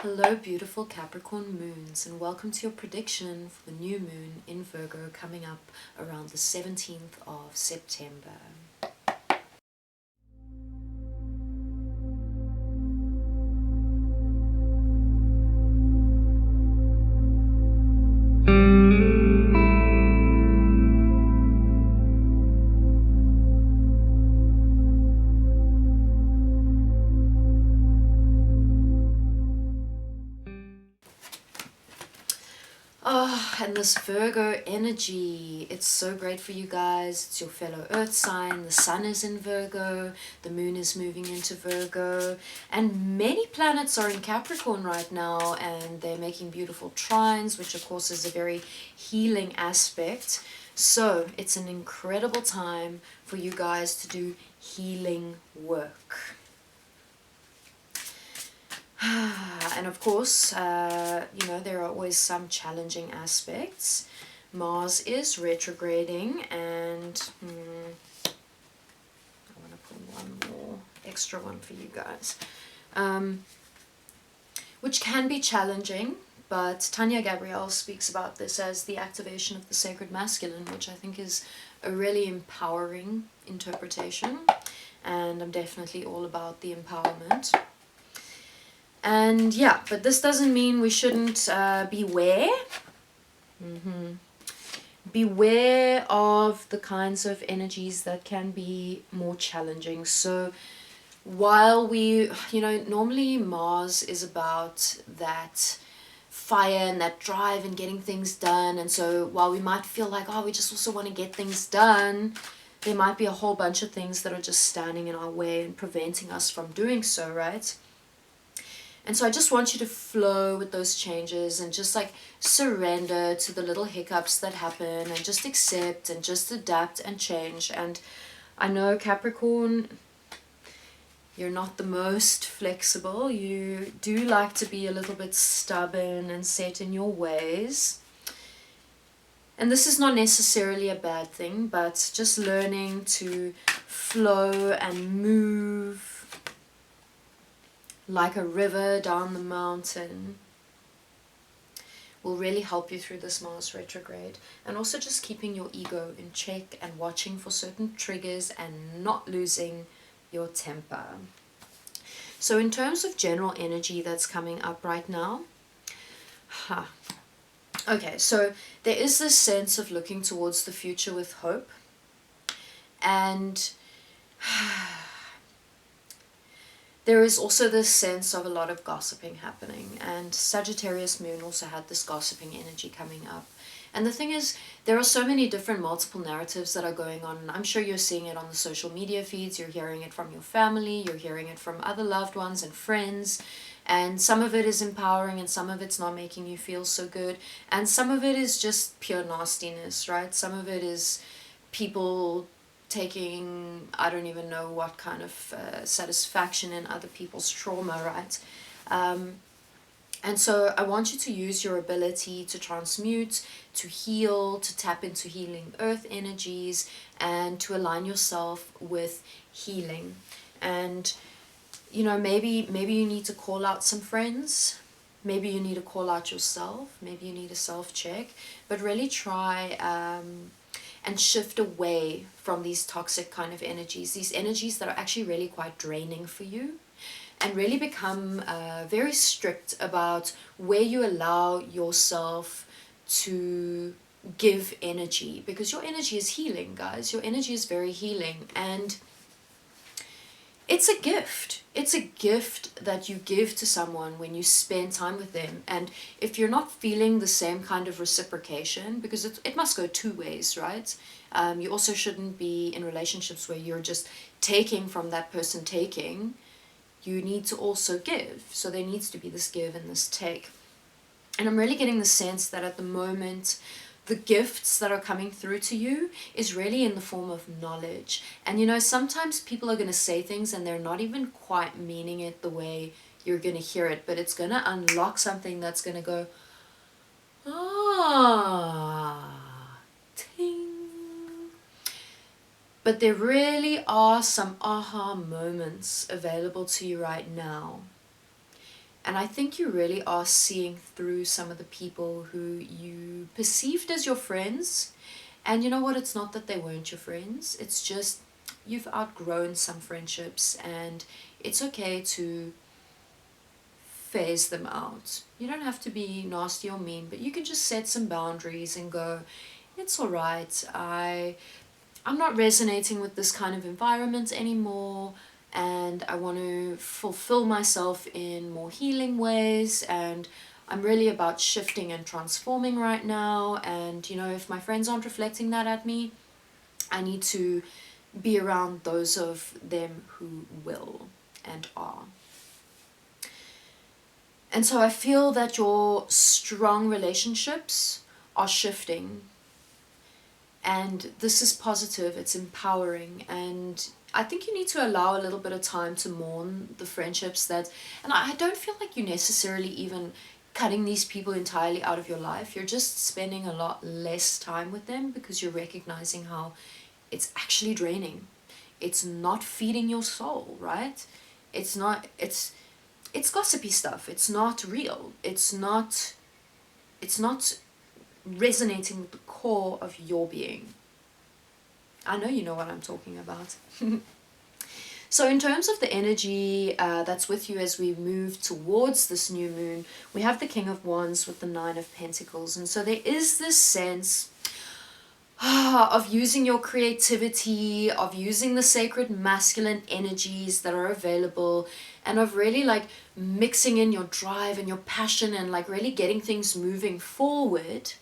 Hello, beautiful Capricorn moons, and welcome to your prediction for the new moon in Virgo coming up around the 17th of September. Oh, and this Virgo energy, it's so great for you guys. It's your fellow earth sign. The sun is in Virgo, the moon is moving into Virgo, and many planets are in Capricorn right now, and they're making beautiful trines, which of course is a very healing aspect. So it's an incredible time for you guys to do healing work. And of course, there are always some challenging aspects. Mars is retrograding, and I want to put one more extra one for you guys, which can be challenging, but Tanya Gabrielle speaks about this as the activation of the sacred masculine, which I think is a really empowering interpretation, and I'm definitely all about the empowerment. And yeah, but this doesn't mean we shouldn't beware. Beware of the kinds of energies that can be more challenging. So while we, normally Mars is about that fire and that drive and getting things done. And so while we might feel like, we just also want to get things done, there might be a whole bunch of things that are just standing in our way and preventing us from doing so, right? And so I just want you to flow with those changes and just like surrender to the little hiccups that happen and just accept and just adapt and change. And I know Capricorn, you're not the most flexible. You do like to be a little bit stubborn and set in your ways. And this is not necessarily a bad thing, but just learning to flow and move like a river down the mountain will really help you through this Mars retrograde. And also just keeping your ego in check and watching for certain triggers and not losing your temper. So in terms of general energy that's coming up right now, okay, so there is this sense of looking towards the future with hope, and there is also this sense of a lot of gossiping happening, and Sagittarius moon also had this gossiping energy coming up. And the thing is, there are so many different multiple narratives that are going on, and I'm sure you're seeing it on the social media feeds, you're hearing it from your family, you're hearing it from other loved ones and friends, and some of it is empowering and some of it's not making you feel so good, and some of it is just pure nastiness, right? Some of it is people taking, I don't even know what kind of satisfaction in other people's trauma, right? And so I want you to use your ability to transmute, to heal, to tap into healing earth energies, and to align yourself with healing. And, maybe you need to call out some friends. Maybe you need to call out yourself. Maybe you need a self-check. But really try and shift away from these toxic kind of energies, these energies that are actually really quite draining for you, and really become very strict about where you allow yourself to give energy, because your energy is healing, guys. Your energy is very healing, and it's a gift. It's a gift that you give to someone when you spend time with them. And if you're not feeling the same kind of reciprocation, because it must go two ways, right? You also shouldn't be in relationships where you're just taking from that person taking. You need to also give. So there needs to be this give and this take. And I'm really getting the sense that at the moment, the gifts that are coming through to you is really in the form of knowledge. And sometimes people are going to say things and they're not even quite meaning it the way you're going to hear it, but it's going to unlock something that's going to go, ting. But there really are some aha moments available to you right now. And I think you really are seeing through some of the people who you perceived as your friends. And you know what? It's not that they weren't your friends. It's just you've outgrown some friendships, and it's okay to phase them out. You don't have to be nasty or mean, but you can just set some boundaries and go, it's all right. I'm not resonating with this kind of environment anymore, and I want to fulfill myself in more healing ways, and I'm really about shifting and transforming right now. And you know, if my friends aren't reflecting that at me, I need to be around those of them who will and are. And so I feel that your strong relationships are shifting, and this is positive, it's empowering, and I think you need to allow a little bit of time to mourn the friendships that, and I don't feel like you're necessarily even cutting these people entirely out of your life. You're just spending a lot less time with them because you're recognizing how it's actually draining. It's not feeding your soul, right? It's gossipy stuff. It's not real. It's not resonating with the core of your being. I know you know what I'm talking about. So in terms of the energy that's with you as we move towards this new moon, we have the King of Wands with the Nine of Pentacles. And so there is this sense of using your creativity, of using the sacred masculine energies that are available, and of really like mixing in your drive and your passion and like really getting things moving forward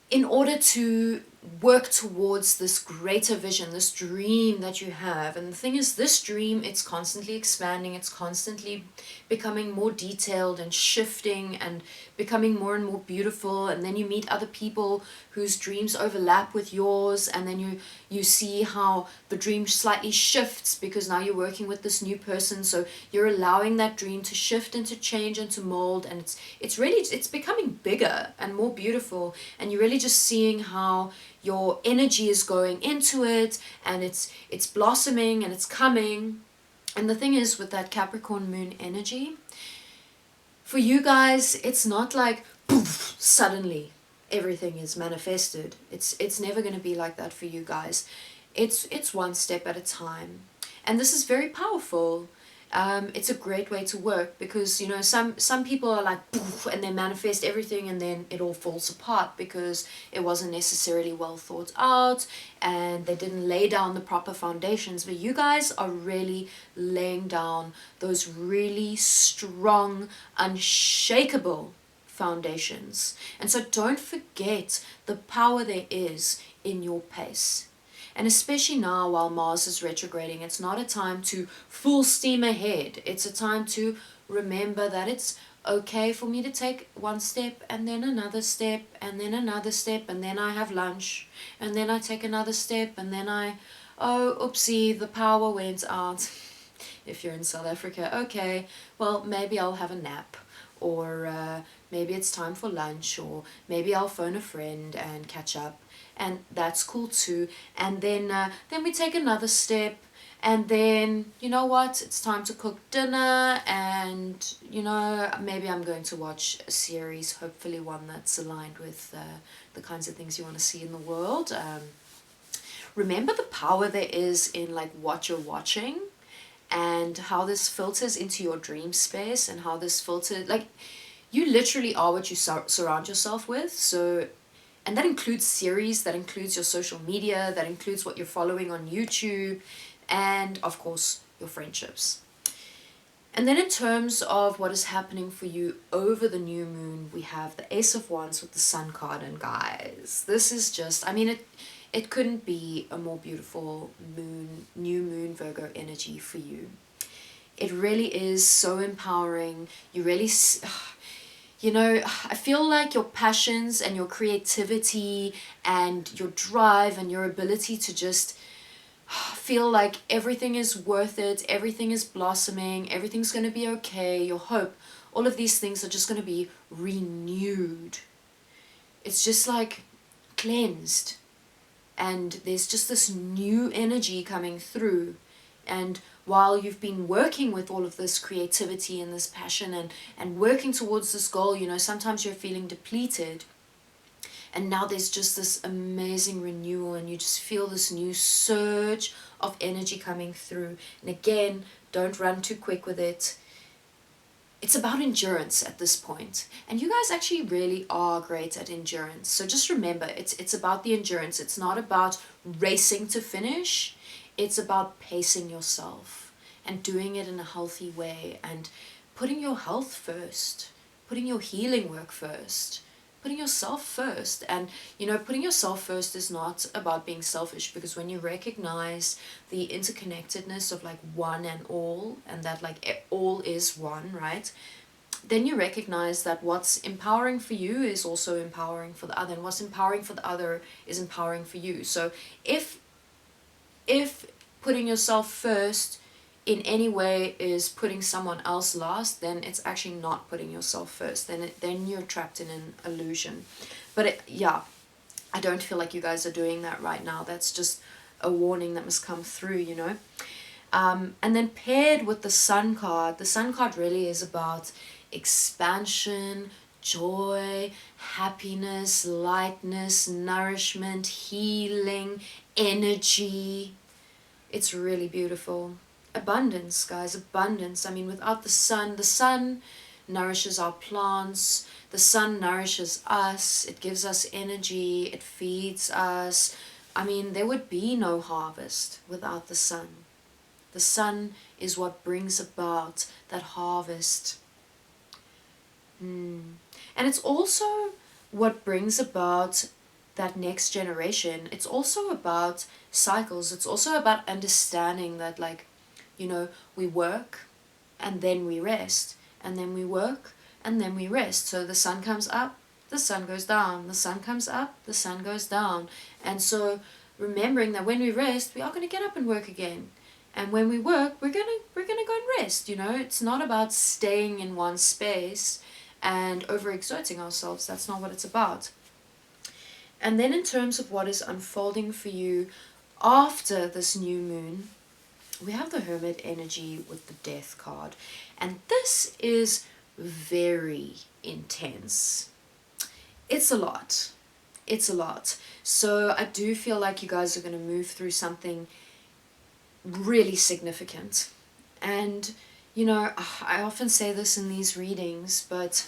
in order to work towards this greater vision, this dream that you have. And the thing is, this dream, it's constantly expanding, it's constantly becoming more detailed and shifting and becoming more and more beautiful. And then you meet other people whose dreams overlap with yours, and then you see how the dream slightly shifts because now you're working with this new person. So you're allowing that dream to shift and to change and to mold, and it's becoming bigger and more beautiful, and you're really just seeing how your energy is going into it, and it's blossoming and it's coming. And the thing is, with that Capricorn moon energy, for you guys, it's not like poof, suddenly everything is manifested. It's never going to be like that for you guys. It's one step at a time, and this is very powerful. It's a great way to work because, you know, some people are like poof, and they manifest everything and then it all falls apart because it wasn't necessarily well thought out and they didn't lay down the proper foundations. But you guys are really laying down those really strong, unshakable foundations. And so don't forget the power there is in your pace. And especially now while Mars is retrograding, it's not a time to full steam ahead. It's a time to remember that it's okay for me to take one step and then another step and then another step, and then I have lunch and then I take another step and then oh, oopsie, the power went out. If you're in South Africa, okay, well, maybe I'll have a nap, or maybe it's time for lunch, or maybe I'll phone a friend and catch up. And that's cool too. And then we take another step, and then, you know what, it's time to cook dinner, and, you know, maybe I'm going to watch a series, hopefully one that's aligned with the kinds of things you want to see in the world. Remember the power there is in like what you're watching, and how this filters into your dream space, and how this filters, like, you literally are what you surround yourself with. So, and that includes series, that includes your social media, that includes what you're following on YouTube, and of course, your friendships. And then in terms of what is happening for you over the new moon, we have the Ace of Wands with the Sun card. And guys, this is just, I mean, it couldn't be a more beautiful new moon Virgo energy for you. It really is so empowering. You really... You know, I feel like your passions and your creativity and your drive and your ability to just feel like everything is worth it, everything is blossoming, everything's going to be okay, your hope, all of these things are just going to be renewed. It's just like cleansed. And there's just this new energy coming through. And while you've been working with all of this creativity and this passion and working towards this goal, you know, sometimes you're feeling depleted. And now there's just this amazing renewal, and you just feel this new surge of energy coming through. And again, don't run too quick with it. It's about endurance at this point. And you guys actually really are great at endurance. So just remember, it's about the endurance. It's not about racing to finish. It's about pacing yourself and doing it in a healthy way and putting your health first, putting your healing work first, putting yourself first. And, you know, putting yourself first is not about being selfish, because when you recognize the interconnectedness of like one and all, and that like all is one, right? Then you recognize that what's empowering for you is also empowering for the other, and what's empowering for the other is empowering for you. So if putting yourself first in any way is putting someone else last, then it's actually not putting yourself first. Then you're trapped in an illusion. But yeah, I don't feel like you guys are doing that right now. That's just a warning that must come through, you know. And then paired with the Sun card, the Sun card really is about expansion, joy, happiness, lightness, nourishment, healing, energy. It's really beautiful. Abundance, guys, abundance. I mean, without the sun nourishes our plants, the sun nourishes us, it gives us energy, it feeds us. I mean, there would be no harvest without the sun. The sun is what brings about that harvest. And it's also what brings about that next generation. It's also about cycles. It's also about understanding that, like, you know, we work and then we rest, and then we work and then we rest. So the sun comes up, the sun goes down, the sun comes up, the sun goes down. And so remembering that when we rest, we are going to get up and work again. And when we work, we're gonna go and rest, you know. It's not about staying in one space and overexerting ourselves. That's not what it's about. And then in terms of what is unfolding for you after this new moon, we have the Hermit energy with the Death card. And this is very intense. It's a lot. It's a lot. So I do feel like you guys are going to move through something really significant. And, you know, I often say this in these readings, but,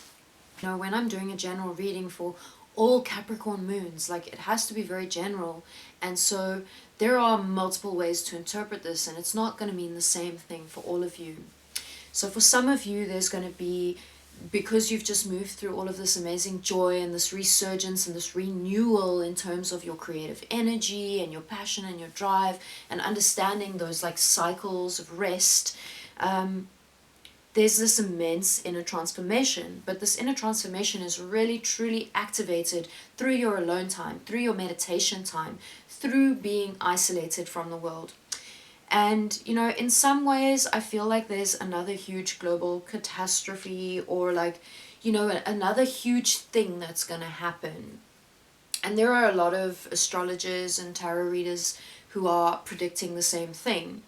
you know, when I'm doing a general reading for all Capricorn moons, like, it has to be very general. And so there are multiple ways to interpret this, and it's not going to mean the same thing for all of you. So for some of you, there's going to be, because you've just moved through all of this amazing joy and this resurgence and this renewal in terms of your creative energy and your passion and your drive and understanding those like cycles of rest, there's this immense inner transformation. But this inner transformation is really truly activated through your alone time, through your meditation time, through being isolated from the world. And, you know, in some ways, I feel like there's another huge global catastrophe, or like, you know, another huge thing that's going to happen. And there are a lot of astrologers and tarot readers who are predicting the same thing.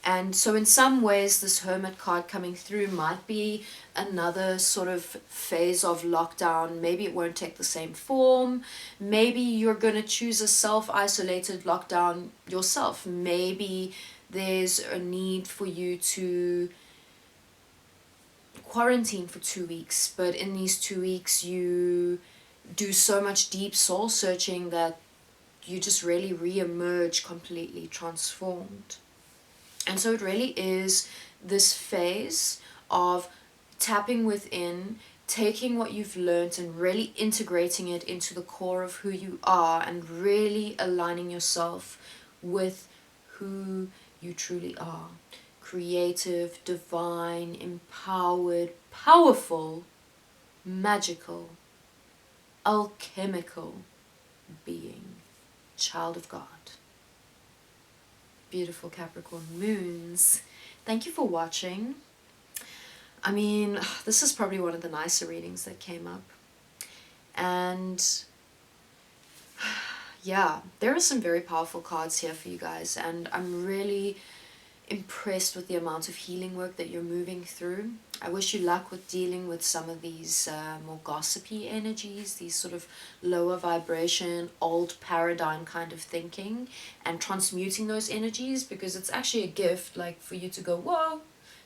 And so in some ways, this Hermit card coming through might be another sort of phase of lockdown. Maybe it won't take the same form. Maybe you're going to choose a self-isolated lockdown yourself. Maybe there's a need for you to quarantine for 2 weeks. But in these 2 weeks, you do so much deep soul searching that you just really re-emerge completely transformed. And so it really is this phase of tapping within, taking what you've learned and really integrating it into the core of who you are, and really aligning yourself with who you truly are. Creative, divine, empowered, powerful, magical, alchemical being, child of God. Beautiful Capricorn moons. Thank you for watching. I mean, this is probably one of the nicer readings that came up. And yeah, there are some very powerful cards here for you guys, and I'm really impressed with the amount of healing work that you're moving through. I wish you luck with dealing with some of these more gossipy energies, these sort of lower vibration, old paradigm kind of thinking, and transmuting those energies, because it's actually a gift, like for you to go, whoa,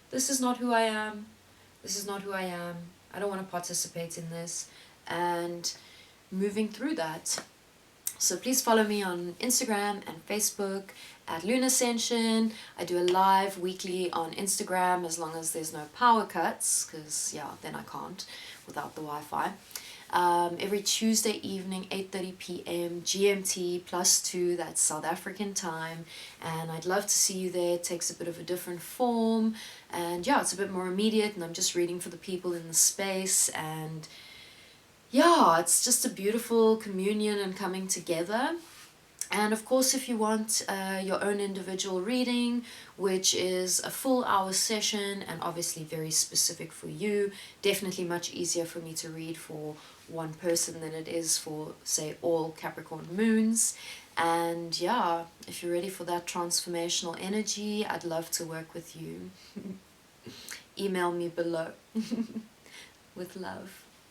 this is not who I am, this is not who I am, I don't want to participate in this, and moving through that. So please follow me on Instagram and Facebook at LunAscention. I do a live weekly on Instagram as long as there's no power cuts, because yeah, then I can't without the Wi-Fi. Every Tuesday evening, 8:30 p.m. GMT +2, that's South African time, and I'd love to see you there. It takes a bit of a different form, and yeah, it's a bit more immediate, and I'm just reading for the people in the space, and yeah, it's just a beautiful communion and coming together. And of course, if you want your own individual reading, which is a full hour session and obviously very specific for you, definitely much easier for me to read for one person than it is for, say, all Capricorn moons. And yeah, if you're ready for that transformational energy, I'd love to work with you. Email me below. With love.